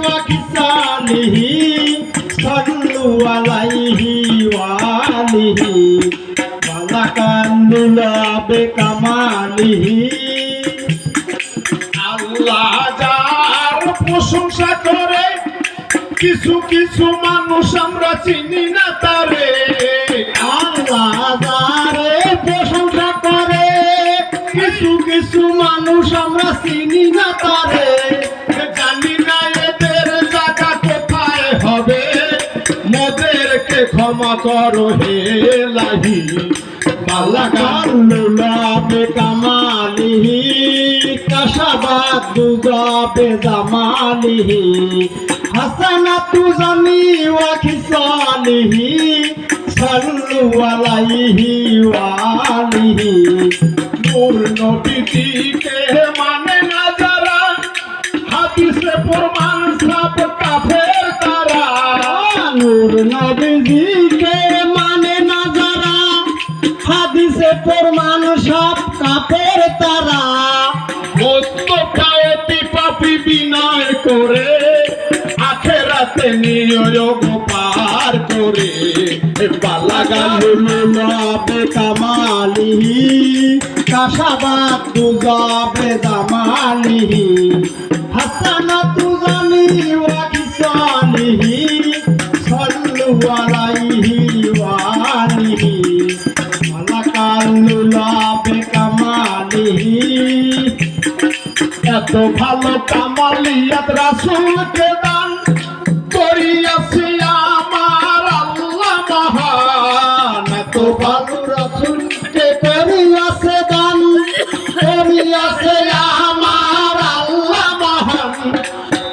وخصاله صلوا عليه وآله ولك النور بكماله আল্লাহ যার প্রশংসা করে কিছু কিছু মানুষ আমরা চিনি না তারে আল্লাহ যারে প্রশংসা করে কিছু কিছু মানুষ আমরা চিনি না তারে জানি না এদের জায়গা কোথায় হবে মোদেরকে ক্ষমা করো হে ইলাহি বালাগাল্লুলা বেকামালিহি কাশাবাত দুজাবে জামালিহি হাসানাতু জামি ওয়া খিসালিহি সাল্লু আলাইহি ওয়া আলিহি নূর নবীজিকে মানে না যারা হাদিসে প্রমাণ সব কাফের তারা নূর নবীজিকে মানে না যারা হাদিসে প্রমাণ সব কাফের তারা মোস্তফায়ে পাপী বিনয় করে আখেরাতে নিয়োগ পার করে বালাগাল্লুলা বেকামালিহি কাশাবাত দুজাবে জামালিহি হাসানাতু জামি ওয়া খিসালিহি সাল্লু আলাইহি ওয়া আলিহি বালাগাল্লুলা বেকামালিহি এত ভালো কামালিয়াত রাসূলকে দান করিয়াছে আমার আল্লাহ মহান এত ভালো রাসূলকে করিয়াছে দান করিয়াছে আমার আল্লাহ মহান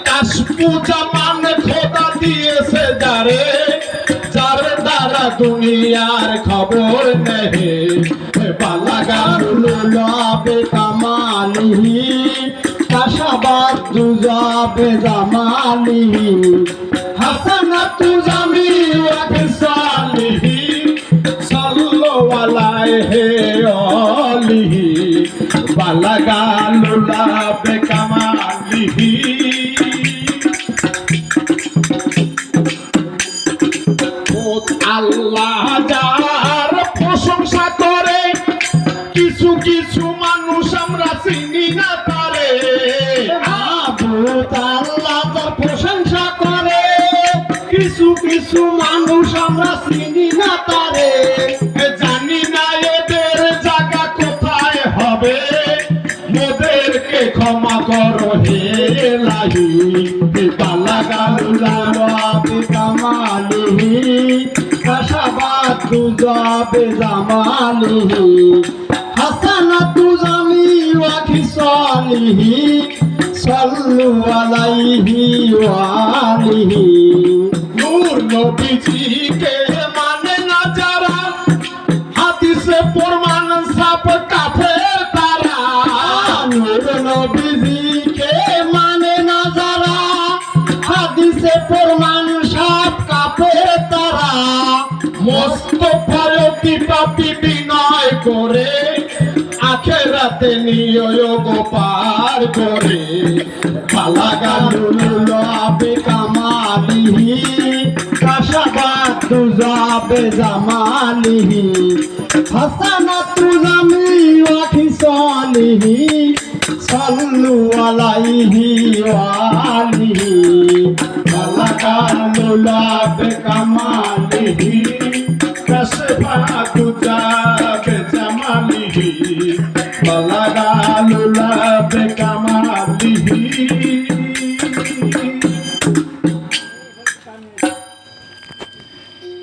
কাশ পূজা মানে খোদা দিয়েছে যারে যার দ্বারা দুনিয়ার খবর নেহে বালাগাল্লুলা বেকামালিহি কাশাবাত দুজাবে জামালিহি হাসানাতু জামি ওয়া খিসালিহি সাল্লু আলাইহি ওয়া আলিহি বালাগাল্লুলা বেকামালিহি আল্লাহ যার প্রশংসা করে কিছু কিছু মানুষ আমরা চিনি না তারে আল্লাহ যার প্রশংসা করে কিছু কিছু মানুষ আমরা চিনি না তারে জানি না এদের জায়গা কোথায় হবে মোদেরকে ক্ষমা করো হে ইলাহি বালাগাল্লুলা বেকামালিহি কাশাবাত দুজাবে জামালিহি হাসানাতু জামি ওয়া খিসালিহি সাল্লু আলাইহি ওয়া আলিহি নূর নবীজিকে মানে না যারা হাদিসে প্রমাণ সব কাফের তারা নূর নবীজিকে মানে না যারা হাদিসে প্রমাণ সব কাফের তারা মোস্তফায়ে পাপী বিনয় করে আখেরাতে নিয়োগ পার করে বালাগাল্লুলা বেকামালিহি কাশাবাত দুজাবে জামালিহি হাসানাতু জামি ওয়া খিসালিহি সাল্লু আলাইহি ওয়া আলিহি বালাগাল্লুলা বেকামালিহি কাশাবাত দুজাবে জামালিহি বালাগাল্লুলা